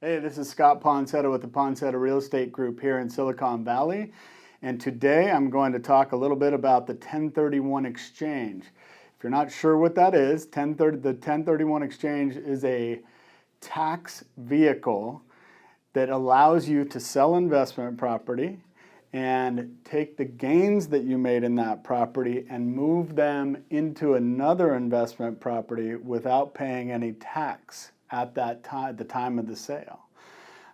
Hey, this is Scott Poncetta with the Poncetta Real Estate Group here in Silicon Valley. And today I'm going to talk a little bit about the 1031 exchange. If you're not sure what that is, the 1031 exchange is a tax vehicle that allows you to sell investment property and take the gains that you made in that property and move them into another investment property without paying any tax at that time, the time of the sale.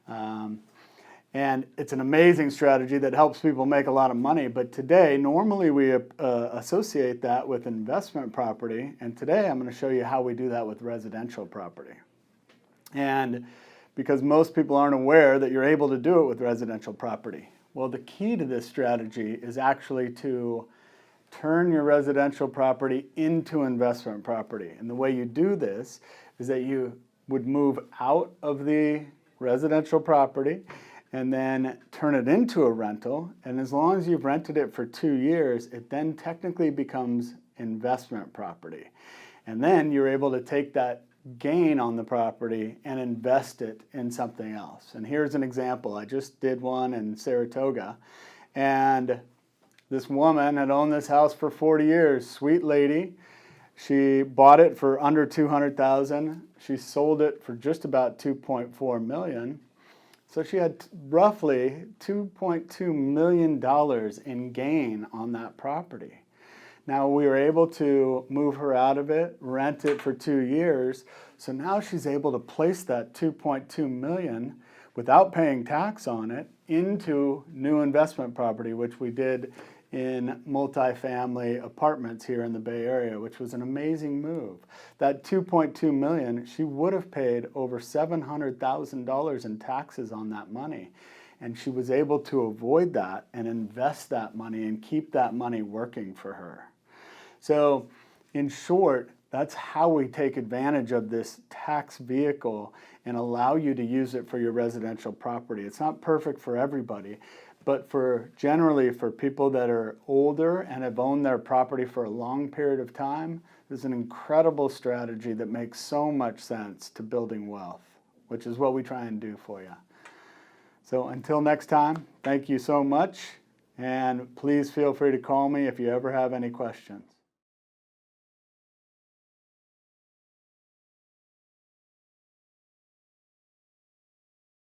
And it's an amazing strategy that helps people make a lot of money. But today, normally we associate that with investment property. And today I'm going to show you how we do that with residential property. And because most people aren't aware that you're able to do it with residential property. Well, the key to this strategy is actually to turn your residential property into investment property. And the way you do this is that you would move out of the residential property and then turn it into a rental. And as long as you've rented it for 2 years, it then technically becomes investment property. And then you're able to take that gain on the property and invest it in something else. And here's an example. I just did one in Saratoga, and this woman had owned this house for 40 years, sweet lady. She bought it for under $200,000. She sold it for just about $2.4 million. So she had roughly $2.2 million in gain on that property. Now we were able to move her out of it, rent it for 2 years. So now she's able to place that $2.2 million without paying tax on it into new investment property, which we did in multifamily apartments here in the Bay Area, which was an amazing move. That $2.2 million, she would have paid over $700,000 in taxes on that money. And she was able to avoid that and invest that money and keep that money working for her. So in short, that's how we take advantage of this tax vehicle and allow you to use it for your residential property. It's not perfect for everybody, but generally for people that are older and have owned their property for a long period of time, this is an incredible strategy that makes so much sense to building wealth, which is what we try and do for you. So until next time, thank you so much, and please feel free to call me if you ever have any questions.